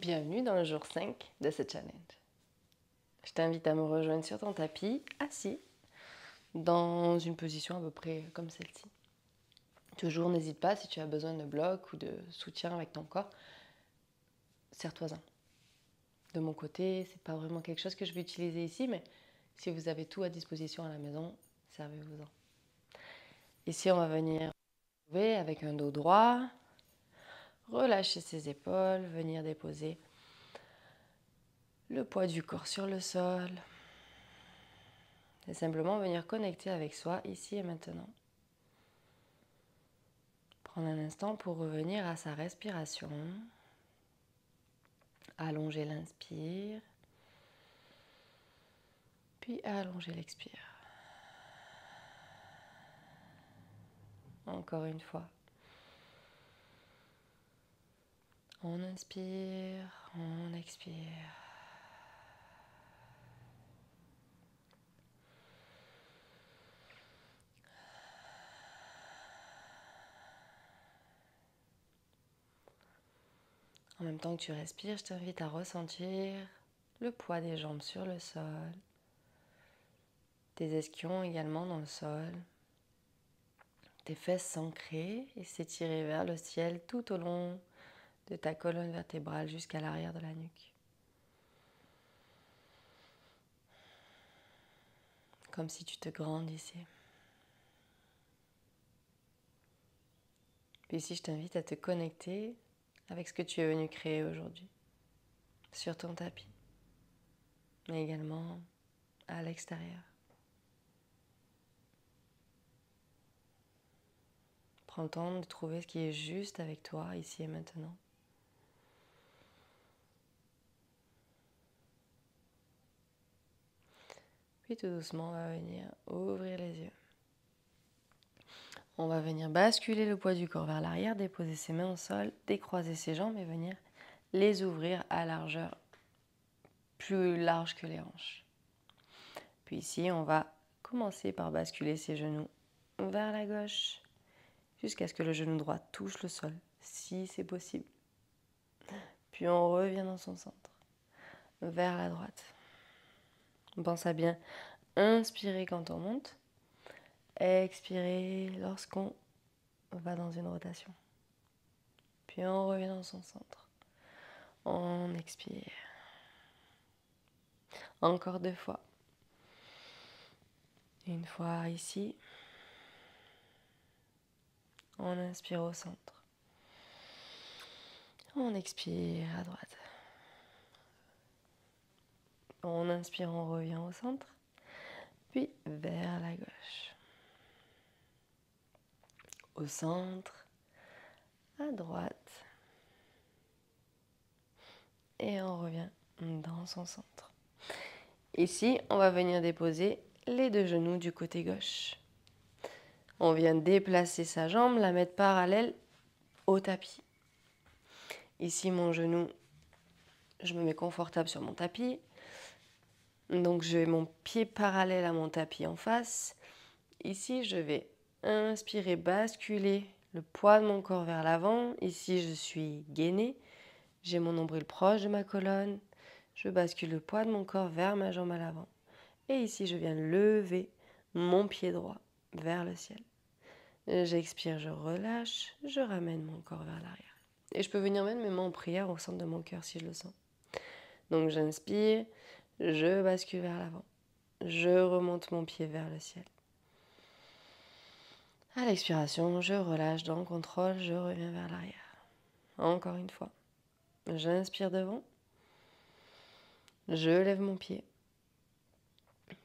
Bienvenue dans le jour 5 de ce challenge. Je t'invite à me rejoindre sur ton tapis, assis, dans une position à peu près comme celle-ci. Toujours, n'hésite pas, si tu as besoin de bloc ou de soutien avec ton corps, serre-toi-en. De mon côté, c'est pas vraiment quelque chose que je vais utiliser ici, mais si vous avez tout à disposition à la maison, servez-vous-en. Ici, on va venir avec un dos droit, relâcher ses épaules, venir déposer le poids du corps sur le sol. Et simplement venir connecter avec soi ici et maintenant. Prendre un instant pour revenir à sa respiration. Allonger l'inspire. Puis allonger l'expire. Encore une fois. On inspire, on expire. En même temps que tu respires, je t'invite à ressentir le poids des jambes sur le sol, tes ischions également dans le sol, tes fesses s'ancrer et s'étirer vers le ciel tout au long de ta colonne vertébrale jusqu'à l'arrière de la nuque. Comme si tu te grandissais. Puis ici, je t'invite à te connecter avec ce que tu es venu créer aujourd'hui, sur ton tapis, mais également à l'extérieur. Prends le temps de trouver ce qui est juste avec toi, ici et maintenant. Puis tout doucement, on va venir ouvrir les yeux. On va venir basculer le poids du corps vers l'arrière, déposer ses mains au sol, décroiser ses jambes et venir les ouvrir à largeur plus large que les hanches. Puis ici, on va commencer par basculer ses genoux vers la gauche jusqu'à ce que le genou droit touche le sol, si c'est possible. Puis on revient dans son centre, vers la droite. On pense à bien inspirer quand on monte, expirer lorsqu'on va dans une rotation. Puis on revient dans son centre. On expire. Encore 2 fois. Une fois ici. On inspire au centre. On expire à droite. On inspire, on revient au centre. Puis vers la gauche. Au centre. À droite. Et on revient dans son centre. Ici, on va venir déposer les 2 genoux du côté gauche. On vient déplacer sa jambe, la mettre parallèle au tapis. Ici, mon genou, je me mets confortable sur mon tapis. Donc, j'ai mon pied parallèle à mon tapis en face. Ici, je vais inspirer, basculer le poids de mon corps vers l'avant. Ici, je suis gainée. J'ai mon nombril proche de ma colonne. Je bascule le poids de mon corps vers ma jambe à l'avant. Et ici, je viens lever mon pied droit vers le ciel. J'expire, je relâche, je ramène mon corps vers l'arrière. Et je peux venir mettre mes mains en prière au centre de mon cœur si je le sens. Donc j'inspire, je bascule vers l'avant. Je remonte mon pied vers le ciel. À l'expiration, je relâche dans le contrôle, je reviens vers l'arrière. Encore une fois. J'inspire devant. Je lève mon pied.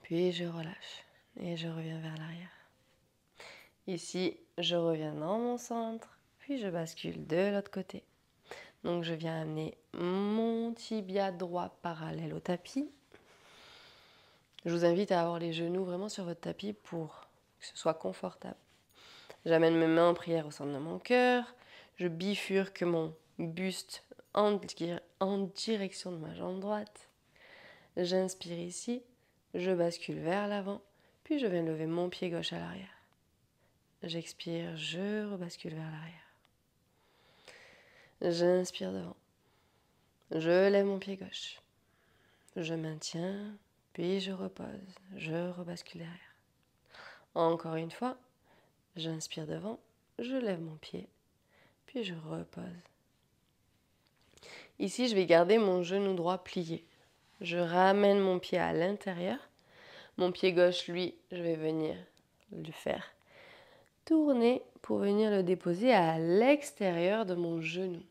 Puis je relâche. Et je reviens vers l'arrière. Ici, je reviens dans mon centre. Puis je bascule de l'autre côté. Donc je viens amener mon tibia droit parallèle au tapis. Je vous invite à avoir les genoux vraiment sur votre tapis pour que ce soit confortable. J'amène mes mains en prière au centre de mon cœur. Je bifurque mon buste en direction de ma jambe droite. J'inspire ici. Je bascule vers l'avant. Puis je viens lever mon pied gauche à l'arrière. J'expire, je rebascule vers l'arrière. J'inspire devant. Je lève mon pied gauche. Je maintiens, puis je repose. Je rebascule derrière. Encore une fois, j'inspire devant, je lève mon pied, puis je repose. Ici, je vais garder mon genou droit plié. Je ramène mon pied à l'intérieur. Mon pied gauche, lui, je vais venir le faire tourner pour venir le déposer à l'extérieur de mon genou,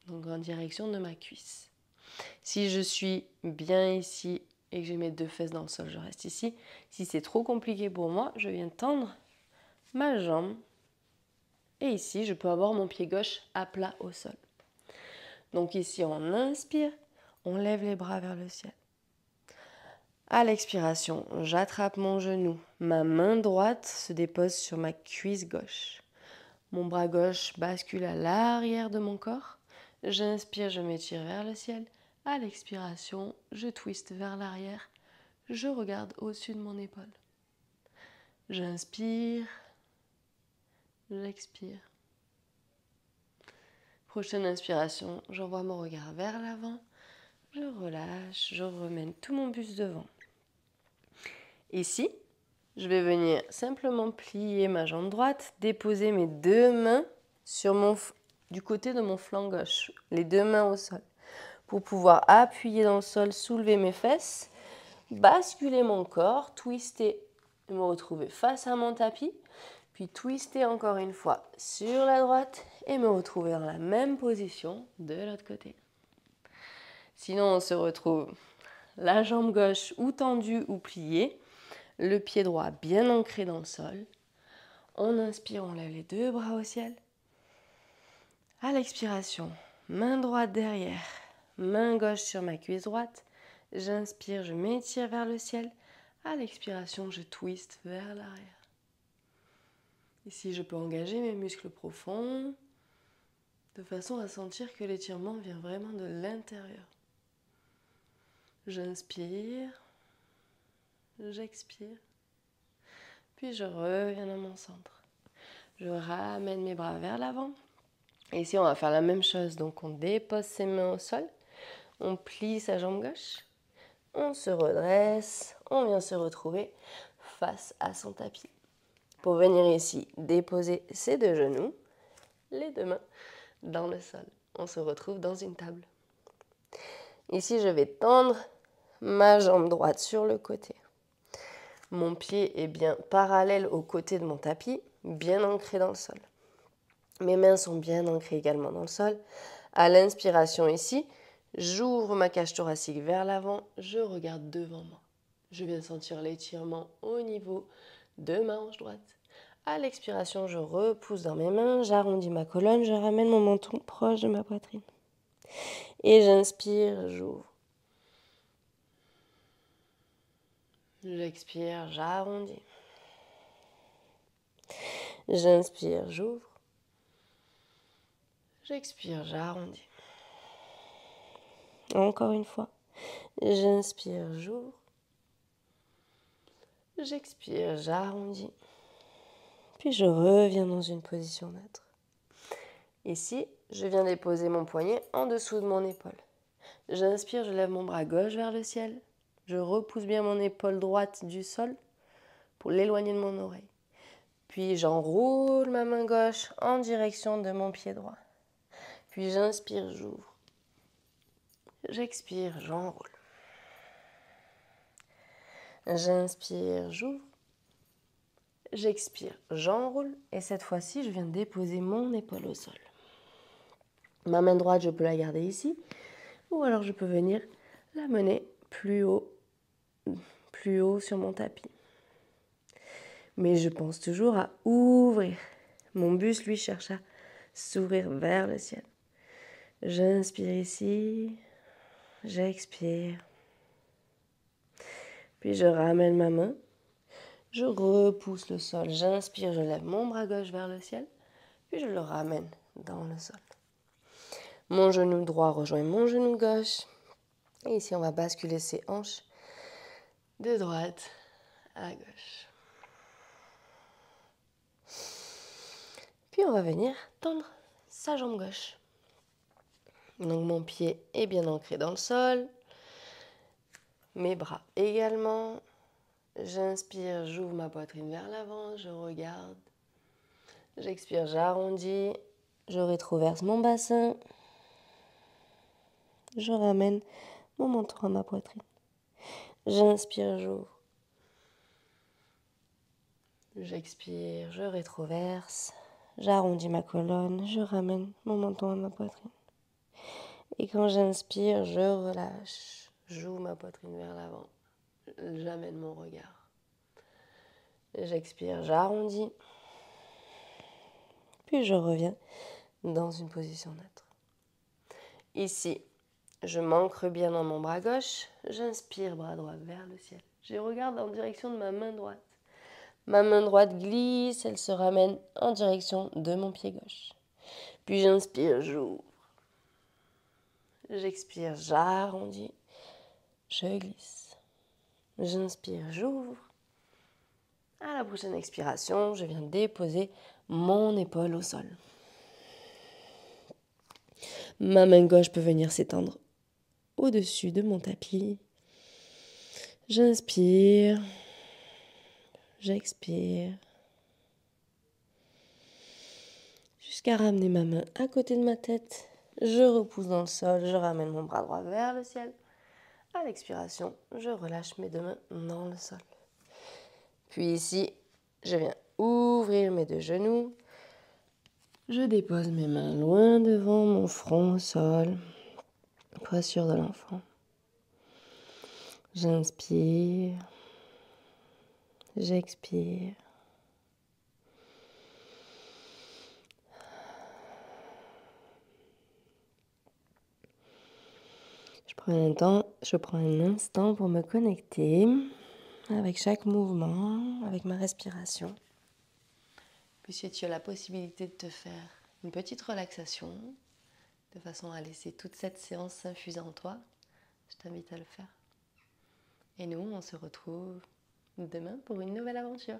donc en direction de ma cuisse. Si je suis bien ici et que j'ai mes 2 fesses dans le sol, je reste ici. Si c'est trop compliqué pour moi, je viens tendre ma jambe. Et ici, je peux avoir mon pied gauche à plat au sol. Donc ici, on inspire, on lève les bras vers le ciel. À l'expiration, j'attrape mon genou. Ma main droite se dépose sur ma cuisse gauche. Mon bras gauche bascule à l'arrière de mon corps. J'inspire, je m'étire vers le ciel. À l'expiration, je twiste vers l'arrière. Je regarde au-dessus de mon épaule. J'inspire, j'expire. Prochaine inspiration, j'envoie mon regard vers l'avant. Je relâche, je remène tout mon buste devant. Ici, je vais venir simplement plier ma jambe droite, déposer mes 2 mains du côté de mon flanc gauche, les 2 mains au sol, pour pouvoir appuyer dans le sol, soulever mes fesses, basculer mon corps, twister, me retrouver face à mon tapis, puis twister encore une fois sur la droite et me retrouver dans la même position de l'autre côté. Sinon, on se retrouve la jambe gauche ou tendue ou pliée, le pied droit bien ancré dans le sol. On inspire, on lève les 2 bras au ciel. À l'expiration, main droite derrière, main gauche sur ma cuisse droite. J'inspire, je m'étire vers le ciel. À l'expiration, je twiste vers l'arrière. Ici, je peux engager mes muscles profonds de façon à sentir que l'étirement vient vraiment de l'intérieur. J'inspire, j'expire, puis je reviens dans mon centre. Je ramène mes bras vers l'avant. Et ici, on va faire la même chose. Donc, on dépose ses mains au sol, on plie sa jambe gauche, on se redresse, on vient se retrouver face à son tapis. Pour venir ici, déposer ses 2 genoux, les 2 mains dans le sol. On se retrouve dans une table. Ici, je vais tendre ma jambe droite sur le côté. Mon pied est bien parallèle au côté de mon tapis, bien ancré dans le sol. Mes mains sont bien ancrées également dans le sol. À l'inspiration ici, j'ouvre ma cage thoracique vers l'avant, je regarde devant moi. Je viens sentir l'étirement au niveau de ma hanche droite. À l'expiration, je repousse dans mes mains, j'arrondis ma colonne, je ramène mon menton proche de ma poitrine. Et j'inspire, j'ouvre. J'expire, j'arrondis. J'inspire, j'ouvre. J'expire, j'arrondis. Encore une fois. J'inspire, j'ouvre. J'expire, j'arrondis. Puis je reviens dans une position neutre. Ici, je viens déposer mon poignet en dessous de mon épaule. J'inspire, je lève mon bras gauche vers le ciel. Je repousse bien mon épaule droite du sol pour l'éloigner de mon oreille. Puis j'enroule ma main gauche en direction de mon pied droit. Puis j'inspire, j'ouvre. J'expire, j'enroule. J'inspire, j'ouvre. J'expire, j'enroule. Et cette fois-ci, je viens déposer mon épaule au sol. Ma main droite, je peux la garder ici. Ou alors je peux venir la mener plus haut sur mon tapis. Mais je pense toujours à ouvrir. Mon buste, lui, cherche à s'ouvrir vers le ciel. J'inspire ici. J'expire. Puis je ramène ma main. Je repousse le sol. J'inspire, je lève mon bras gauche vers le ciel. Puis je le ramène dans le sol. Mon genou droit rejoint mon genou gauche. Et ici, on va basculer ses hanches de droite à gauche. Puis on va venir tendre sa jambe gauche. Donc mon pied est bien ancré dans le sol. Mes bras également. J'inspire, j'ouvre ma poitrine vers l'avant, je regarde. J'expire, j'arrondis. Je rétroverse mon bassin. Je ramène mon menton à ma poitrine. J'inspire, j'ouvre. J'expire, je rétroverse. J'arrondis ma colonne. Je ramène mon menton à ma poitrine. Et quand j'inspire, je relâche. J'ouvre ma poitrine vers l'avant. J'amène mon regard. J'expire, j'arrondis. Puis je reviens dans une position neutre. Ici, je m'ancre bien dans mon bras gauche. J'inspire, bras droit vers le ciel. Je regarde en direction de ma main droite. Ma main droite glisse, elle se ramène en direction de mon pied gauche. Puis j'inspire, j'ouvre. J'expire, j'arrondis. Je glisse. J'inspire, j'ouvre. À la prochaine expiration, je viens déposer mon épaule au sol. Ma main gauche peut venir s'étendre au-dessus de mon tapis. J'inspire. J'expire. Jusqu'à ramener ma main à côté de ma tête. Je repousse dans le sol. Je ramène mon bras droit vers le ciel. À l'expiration, je relâche mes deux mains dans le sol. Puis ici, je viens ouvrir mes deux genoux. Je dépose mes mains loin devant mon front au sol. Posture de l'enfant. J'inspire. J'expire. Je prends un instant pour me connecter avec chaque mouvement, avec ma respiration. Puis si tu as la possibilité de te faire une petite relaxation, de façon à laisser toute cette séance s'infuser en toi, je t'invite à le faire. Et nous, on se retrouve demain pour une nouvelle aventure.